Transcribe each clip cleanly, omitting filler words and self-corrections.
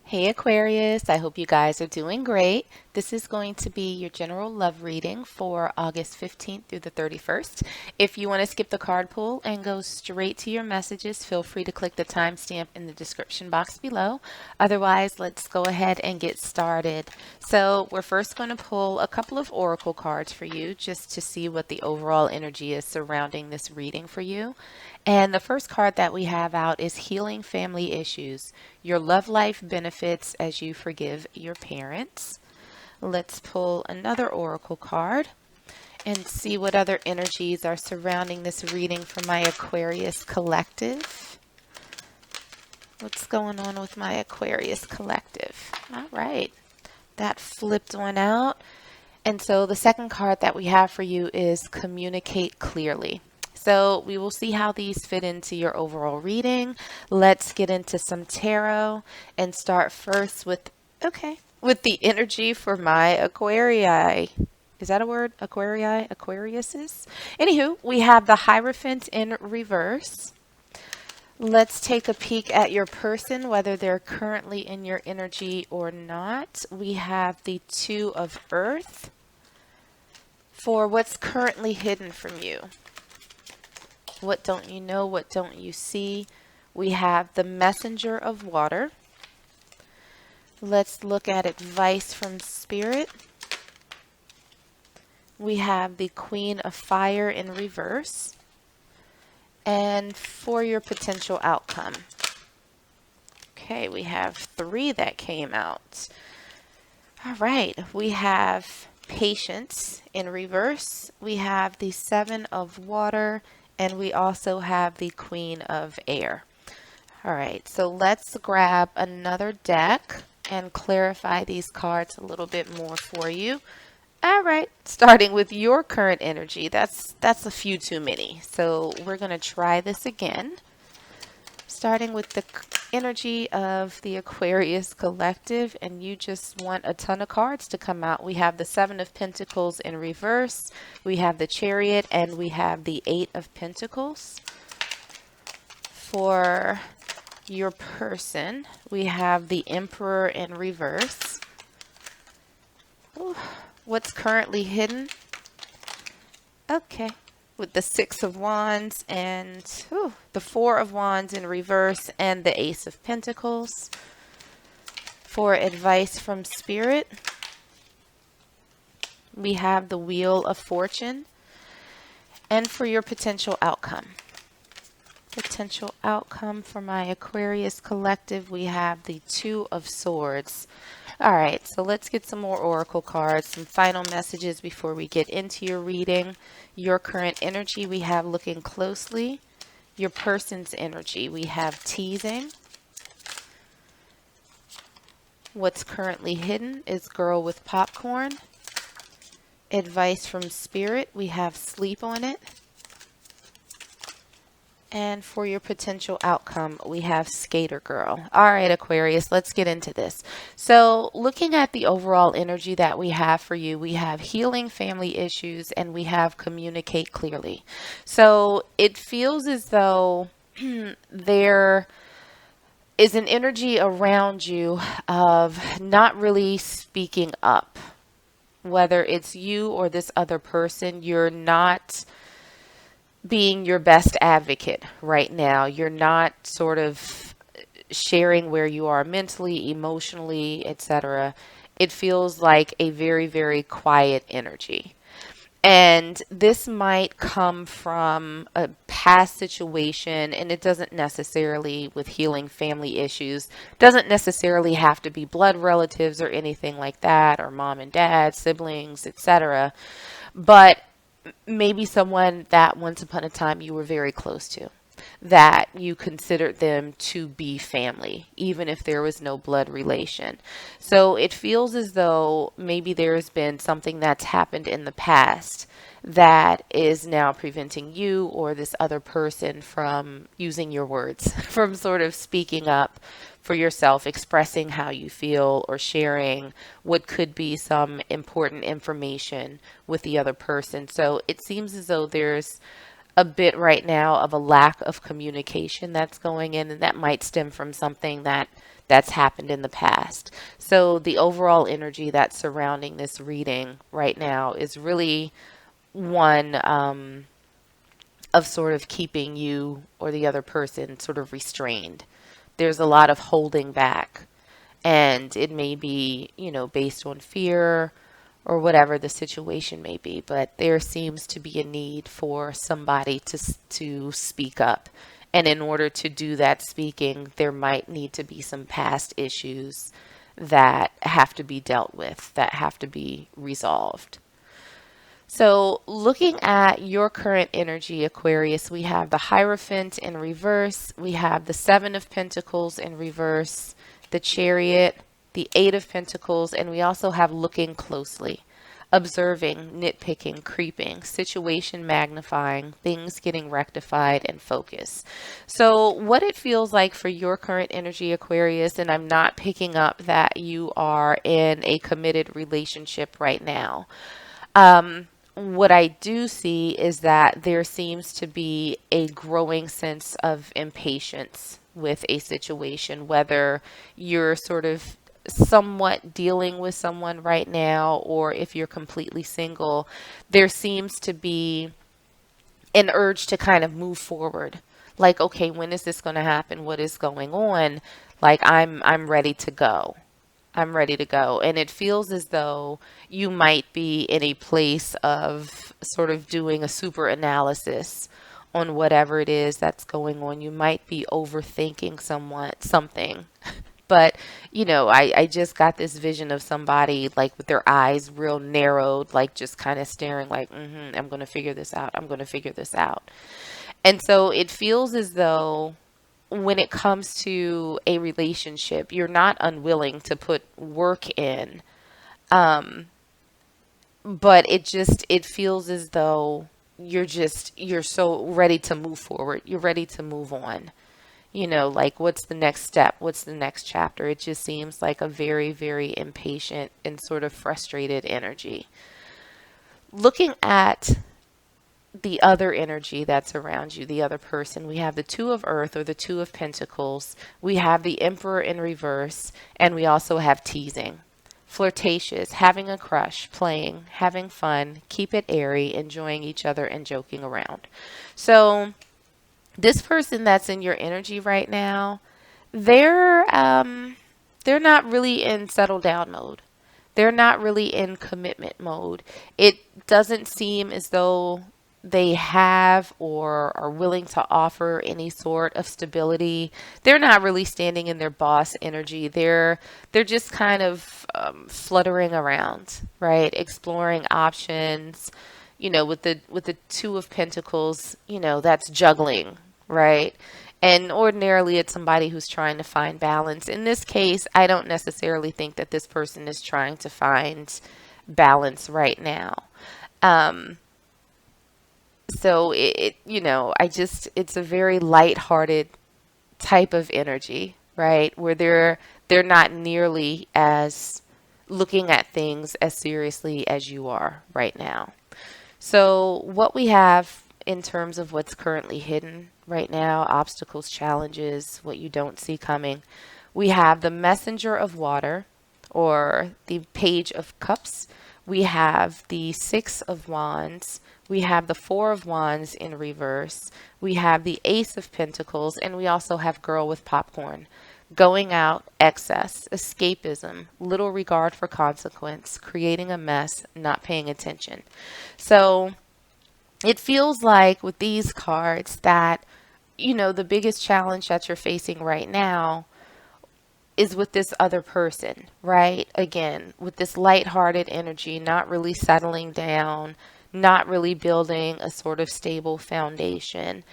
Hey Aquarius, I hope you guys are doing great. This is going to be your general love reading for August 15th through the 31st. If you want to skip the card pull and go straight to your messages, feel free to click the timestamp in the description box below. Otherwise, let's go ahead and get started. So we're first going to pull a couple of oracle cards for you just to see what the overall energy is surrounding this reading for you. And the first card that we have out is Healing Family Issues. Your love life benefits as you forgive your parents. Let's pull another oracle card and see what other energies are surrounding this reading for my Aquarius collective. What's going on with my Aquarius collective? All right, that flipped one out. And so the second card that we have for you is Communicate Clearly. So we will see how these fit into your overall reading. Let's get into some tarot and start first with the energy for my Aquarii. Is that a word? Aquarii? Aquariuses? Anywho, we have the Hierophant in reverse. Let's take a peek at your person, whether they're currently in your energy or not. We have the Two of Earth for what's currently hidden from you. What don't you know? What don't you see? We have the Messenger of Water. Let's look at advice from Spirit. We have the Queen of Fire in reverse. And for your potential outcome. Okay, we have three that came out. All right, we have Patience in reverse. We have the Seven of Water. And we also have the Queen of Air. All right, so let's grab another deck and clarify these cards a little bit more for you. All right, starting with your current energy. That's a few too many. So we're going to try this again. Starting with the energy of the Aquarius collective, and you just want a ton of cards to come out. We have the Seven of Pentacles in reverse, we have the Chariot, and we have the Eight of Pentacles. For your person, we have the Emperor in reverse. Ooh, what's currently hidden? Okay. With the Six of Wands and the Four of Wands in reverse and the Ace of Pentacles. For advice from Spirit, we have the Wheel of Fortune. And for your potential outcome. Potential outcome for my Aquarius collective, we have the Two of Swords. All right, so let's get some more oracle cards, some final messages before we get into your reading. Your current energy, we have looking closely. Your person's energy, we have teasing. What's currently hidden is Girl with Popcorn. Advice from Spirit, we have Sleep on It. And for your potential outcome, we have Skater Girl. All right, Aquarius, let's get into this. So looking at the overall energy that we have for you, we have Healing Family Issues and we have Communicate Clearly. So it feels as though there is an energy around you of not really speaking up. Whether it's you or this other person, you're not being your best advocate right now. You're not sort of sharing where you are mentally, emotionally, etc. It feels like a very, very quiet energy. And this might come from a past situation, and it doesn't necessarily, with healing family issues, doesn't necessarily have to be blood relatives or anything like that, or mom and dad, siblings, etc. But maybe someone that once upon a time you were very close to, that you considered them to be family, even if there was no blood relation. So it feels as though maybe there's been something that's happened in the past that is now preventing you or this other person from using your words, from sort of speaking up for yourself, expressing how you feel or sharing what could be some important information with the other person. So it seems as though there's a bit right now of a lack of communication that's going in, and that might stem from something that that's happened in the past. So the overall energy that's surrounding this reading right now is really one of sort of keeping you or the other person sort of restrained. There's a lot of holding back, and it may be, based on fear or whatever the situation may be, but there seems to be a need for somebody to speak up. And in order to do that speaking, there might need to be some past issues that have to be dealt with, that have to be resolved. So, looking at your current energy, Aquarius, we have the Hierophant in reverse, we have the Seven of Pentacles in reverse, the Chariot, the Eight of Pentacles, and we also have looking closely, observing, nitpicking, creeping, situation magnifying, things getting rectified, and focus. So, what it feels like for your current energy, Aquarius, and I'm not picking up that you are in a committed relationship right now. What I do see is that there seems to be a growing sense of impatience with a situation, whether you're sort of somewhat dealing with someone right now or if you're completely single. There seems to be an urge to kind of move forward. Like, okay, when is this going to happen? What is going on? Like, I'm ready to go. I'm ready to go. And it feels as though you might be in a place of sort of doing a super analysis on whatever it is that's going on. You might be overthinking something. But, I just got this vision of somebody like with their eyes real narrowed, like just kind of staring like, I'm going to figure this out. I'm going to figure this out. And so it feels as though when it comes to a relationship, you're not unwilling to put work in. But it feels as though you're so ready to move forward. You're ready to move on. Like what's the next step? What's the next chapter? It just seems like a very, very impatient and sort of frustrated energy. Looking at the other energy that's around you, the other person, we have the Two of Earth or the Two of Pentacles. We have the Emperor in reverse, and we also have teasing, flirtatious, having a crush, playing, having fun, keep it airy, enjoying each other, and joking around. So this person that's in your energy right now, they're not really in settle down mode. They're not really in commitment mode. It doesn't seem as though they have or are willing to offer any sort of stability. They're not really standing in their boss energy. They're just kind of fluttering around, right? Exploring options. With the Two of Pentacles, that's juggling, right? And ordinarily it's somebody who's trying to find balance. In this case, I don't necessarily think that this person is trying to find balance right now. So it's a very lighthearted type of energy, right? Where they're not nearly as looking at things as seriously as you are right now. So what we have in terms of what's currently hidden right now, obstacles, challenges, what you don't see coming, we have the Messenger of Water or the Page of Cups. We have the Six of Wands. We have the Four of Wands in reverse. We have the Ace of Pentacles, and we also have Girl with Popcorn. Going out, excess, escapism, little regard for consequence, creating a mess, not paying attention. So it feels like with these cards that, the biggest challenge that you're facing right now is with this other person, right? Again, with this lighthearted energy, not really settling down, not really building a sort of stable foundation.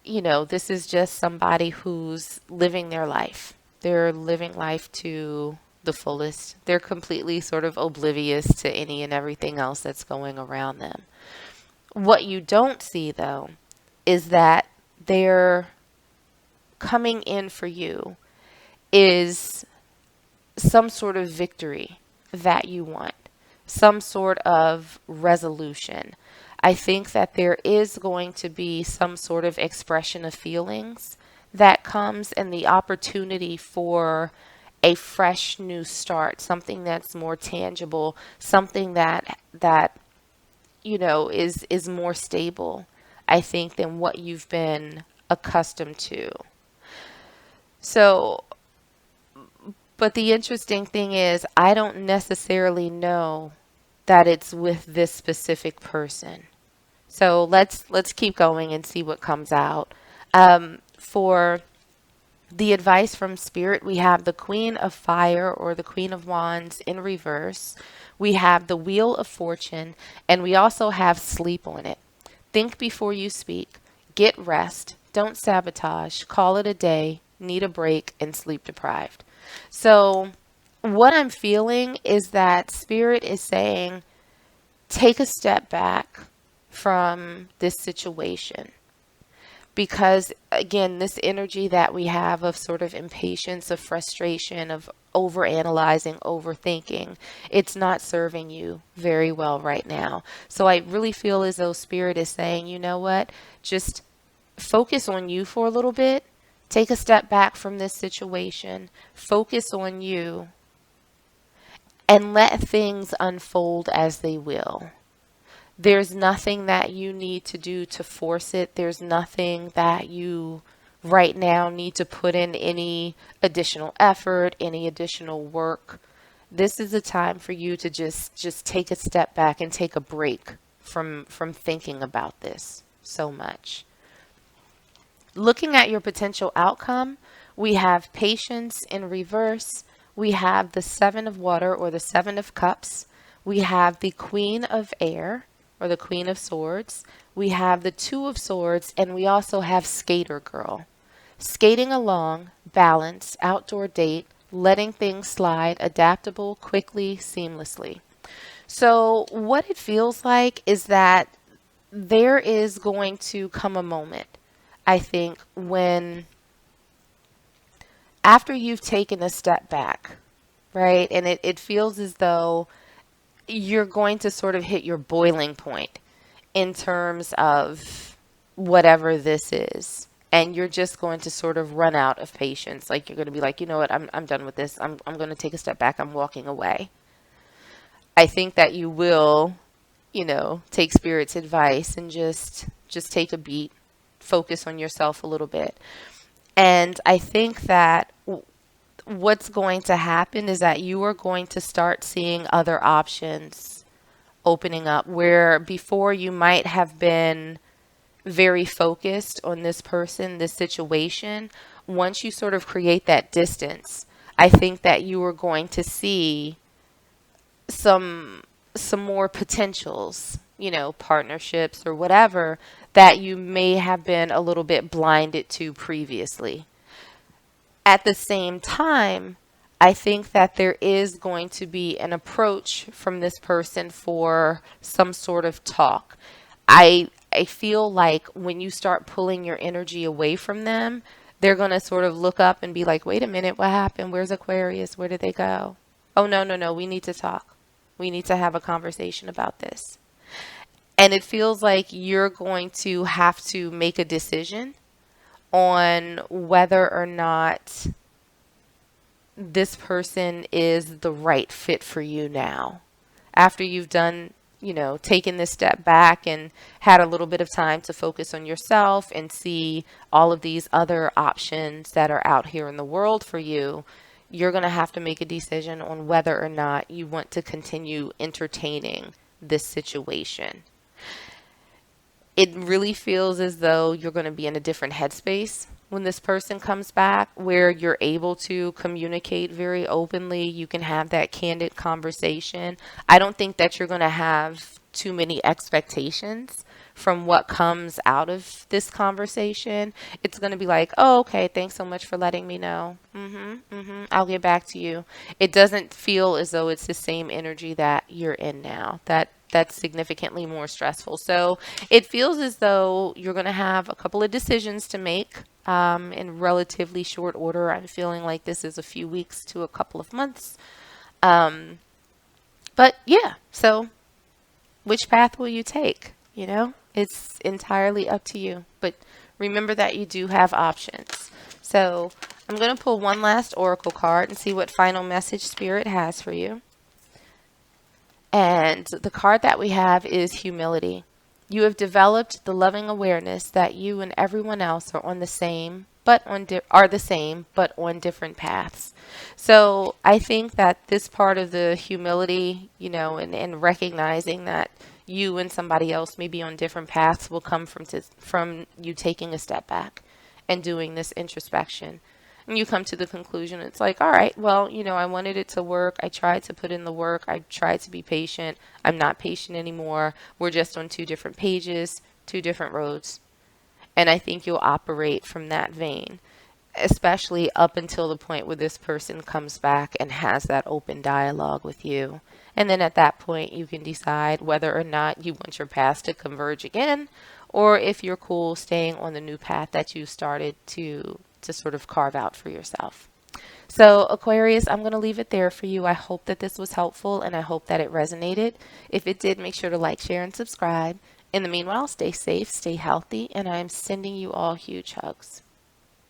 This is just somebody who's living their life. They're living life to the fullest. They're completely sort of oblivious to any and everything else that's going around them. What you don't see, though, is that they're coming in for you is some sort of victory that you want, some sort of resolution. I think that there is going to be some sort of expression of feelings that comes and the opportunity for a fresh new start, something that's more tangible, something that is more stable, I think, than what you've been accustomed to. So, but the interesting thing is, I don't necessarily know that it's with this specific person. So let's keep going and see what comes out. For the advice from Spirit, we have the Queen of Fire or the Queen of Wands in reverse. We have the Wheel of Fortune, and we also have sleep on it. Think before you speak. Get rest. Don't sabotage. Call it a day. Need a break and sleep deprived. So, what I'm feeling is that Spirit is saying, take a step back from this situation. Because again, this energy that we have of sort of impatience, of frustration, of overanalyzing, overthinking, it's not serving you very well right now. So I really feel as though Spirit is saying, you know what? Just focus on you for a little bit. Take a step back from this situation. Focus on you and let things unfold as they will. There's nothing that you need to do to force it. There's nothing that you right now need to put in any additional effort, any additional work. This is a time for you to just take a step back and take a break from thinking about this so much. Looking at your potential outcome, we have Patience in reverse. We have the Seven of Water or the Seven of Cups. We have the Queen of Air or the Queen of Swords. We have the Two of Swords, and we also have Skater Girl. Skating along, balance, outdoor date, letting things slide, adaptable, quickly, seamlessly. So what it feels like is that there is going to come a moment, I think, when after you've taken a step back, right? And it feels as though you're going to sort of hit your boiling point in terms of whatever this is. And you're just going to sort of run out of patience. Like you're going to be like, you know what, I'm done with this. I'm going to take a step back. I'm walking away. I think that you will, take Spirit's advice and just take a beat, focus on yourself a little bit. And I think that what's going to happen is that you are going to start seeing other options opening up where before you might have been very focused on this person, this situation. Once you sort of create that distance, I think that you are going to see some more potentials, partnerships or whatever that you may have been a little bit blinded to previously. At the same time, I think that there is going to be an approach from this person for some sort of talk. I feel like when you start pulling your energy away from them, they're going to sort of look up and be like, wait a minute, what happened? Where's Aquarius? Where did they go? Oh, no, no, no. We need to talk. We need to have a conversation about this. And it feels like you're going to have to make a decision on whether or not this person is the right fit for you now. After you've done, taken this step back and had a little bit of time to focus on yourself and see all of these other options that are out here in the world for you, you're going to have to make a decision on whether or not you want to continue entertaining this situation. It really feels as though you're going to be in a different headspace when this person comes back, where you're able to communicate very openly. You can have that candid conversation. I don't think that you're going to have too many expectations from what comes out of this conversation. It's going to be like, oh, okay, thanks so much for letting me know. I'll get back to you. It doesn't feel as though it's the same energy that you're in now. That's significantly more stressful. So it feels as though you're going to have a couple of decisions to make in relatively short order. I'm feeling like this is a few weeks to a couple of months. But yeah, so which path will you take? It's entirely up to you. But remember that you do have options. So I'm going to pull one last oracle card and see what final message Spirit has for you. And the card that we have is humility. You have developed the loving awareness that you and everyone else are on the same, but on different paths. So I think that this part of the humility, and recognizing that you and somebody else may be on different paths will come from you taking a step back and doing this introspection. And you come to the conclusion, it's like, all right, well, I wanted it to work. I tried to put in the work. I tried to be patient. I'm not patient anymore. We're just on two different pages, two different roads. And I think you'll operate from that vein, especially up until the point where this person comes back and has that open dialogue with you. And then at that point, you can decide whether or not you want your paths to converge again, or if you're cool staying on the new path that you started to sort of carve out for yourself. So Aquarius, I'm going to leave it there for you. I hope that this was helpful and I hope that it resonated. If it did, make sure to like, share, and subscribe. In the meanwhile, stay safe, stay healthy, and I'm sending you all huge hugs.